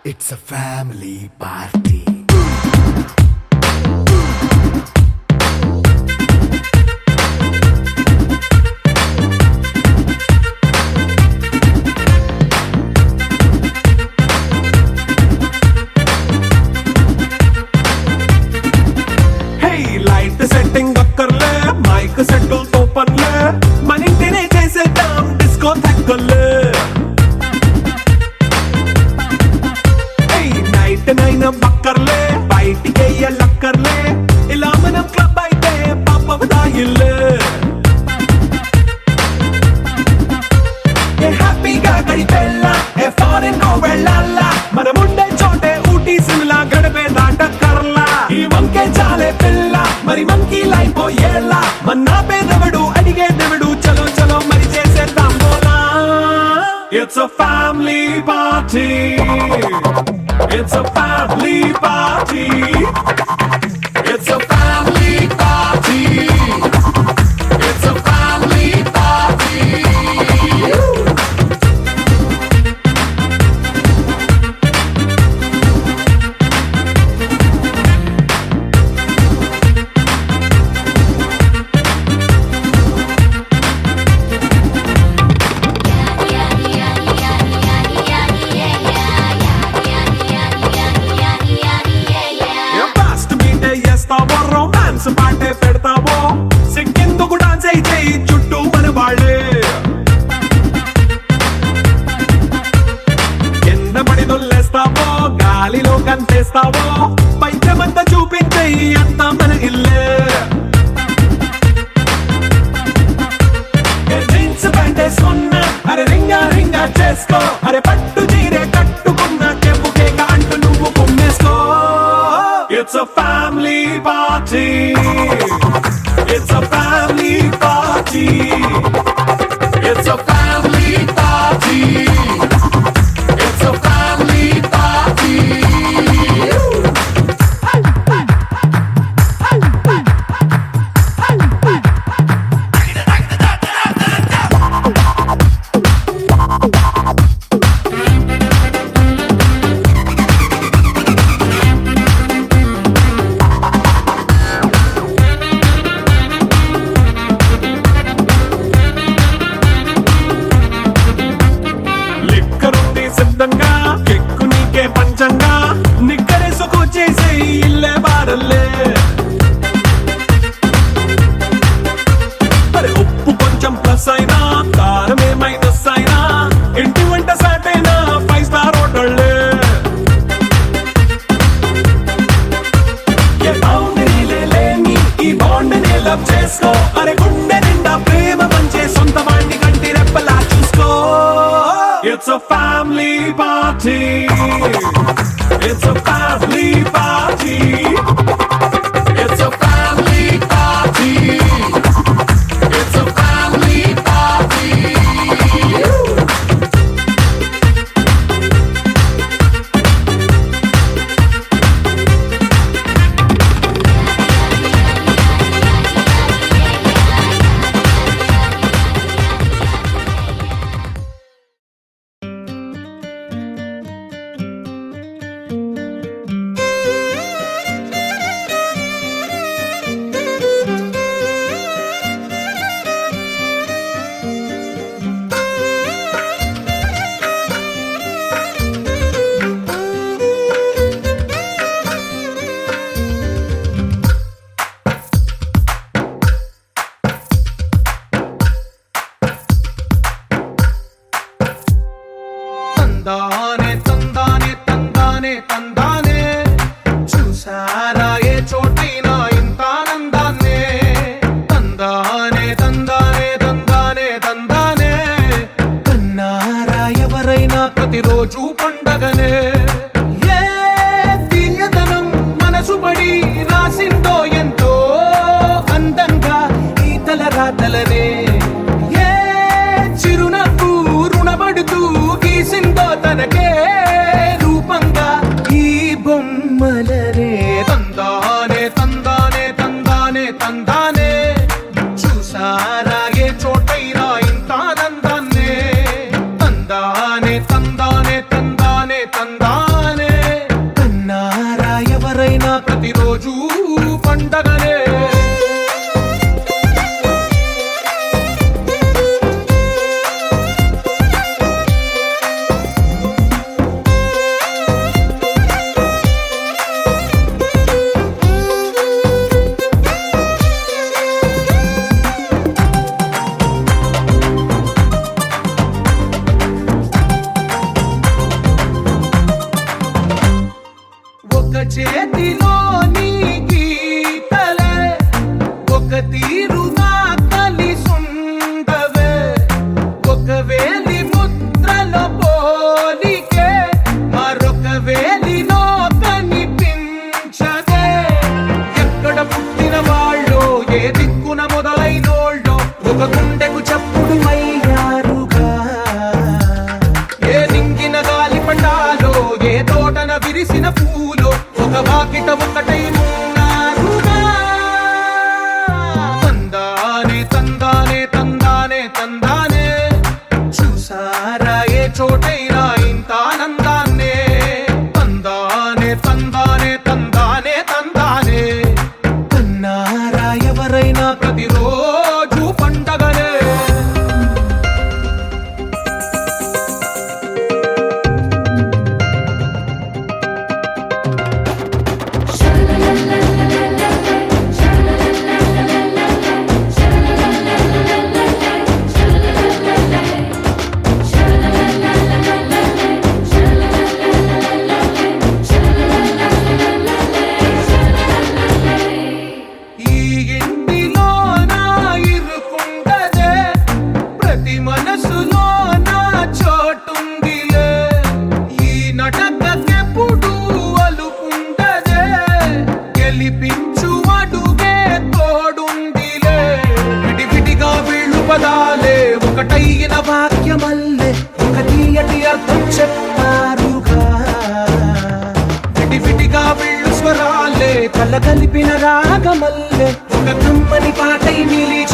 It's a family party. Setting అక్కర్లే mike సెట్టులతో పనులే మన ఇంటినే చేసేద్దాం డిస్కో థెక్కలే నైట్ నైన్ బక్కర్లే బయటికి వెయ్యలక్కర్లే ఇలా మనం క్లబ్ అయితే పాపదాయిల్లే హ్యాపీగా గడిపెళ్ళా ఏ ఫారెన్ కో వెళ్ళాలా మనముండే చోటే ఊటీ సిమ్లా గడిపే దాటక్కర్లా ఈ వంకే చాలే పిల్ల మరి మంకీ లైఫ్ ఏళ్ళ మన్నా పేదవడు అడిగే దేవుడు చలో చలో మరి చేసేద్దాం బోలా It's a family party. It's a family party. It's a family party. It's a family party. Romance పాటే పెడతావో సిగ్గెందుకు డాన్స్ అయితే చుట్టూ మన వాళ్ళే కింద పడి దొల్లేస్తావో గాలిలో కంతేస్తావో పైచమంతా చూపించే అంతా మన ఇల్లే జీన్స్ ప్యాంటేసుకున్నా అరే రింగా రింగా చేసుకో అరే పట్టు చీరే కట్టుకున్న చెవు కేక అంటూ నువ్వు కుమ్మేసుకో It's a family party. It's a family party. It's a family party. It's a family party. సిద్ధంగా ఎక్కు నీకే పంచంగా నిక్కరేసుకు చేసే ఇల్లే బారల్లే మరి ఉప్పు కొంచెం ప్లస్ అయినా కారమే మైనస్ అయినా ఇంటి వంట సాటైనా 5 స్టార్ హోటళ్ళే ఏ బౌండరీలే లేని ఈ బాండ్ ని లవ్ చేసుకో అరే గుండె నిండా ప్రేమ పంచే సొంత వాణ్ణి కంటి రెప్పలా చూసుకో It's a family party. It's a family party. It's a family party. It's a family party. తందానే తందానే తందానే తందానే చూసారా ఏ చోటైనా ఇంత ఆనందాన్నే తందానే తందానే తందానే తందానే కన్నారా ఎవరైనా ప్రతిరోజు పండగనే ఏ తీయదనం మనసు పడి రాసిందో ఎంతో అందంగా ఈ తలరాతలనే ఏ చిరునవ్వు రుణపడుతూ గీసిందో తనకే రూపంగా చేతిలోని గీతలే ఒక తీరుగా కలిసుండవే ఒక వేలి ముద్రలో పోలికే మరొక వేలిలో కనిపించదే ఎక్కడ పుట్టిన వాళ్ళో ఏ దిక్కున మొదలైనోళ్ళో ఒక గుండెకు చప్పుడు అయ్యారుగా ఏ నింగిన గాలి పండాలో ఏ తోటన విరిసిన పూలో ఒక వాకిట ఒకటై ఉన్నారుగా తందానే తందానే తందానే తందానే చూసారా ఏ చోటైనా ఇంత ఆనందాన్నే తందానే తందానే తందానే తందానే కన్నారా ఎవరైనా ప్రతిరోజు పండగనే ఈ ఇంటిలో నా ఇరుకుండదే ప్రతి మనసులో నా చోటుందిలే ఈ నటకెప్పుడు అలుకుండదే గెలిపించు అడుగే తోడుందిలే విడివిడిగా వీళ్ళు పదాలే ఒకటైన వాక్యమల్లే ఒక తీయటి అర్థం చెప్పారుగా విడివిడిగా వీళ్ళు స్వరాలే కల కలిపిన రాగమల్లే ఒక కమ్మని పాటై నిలిచి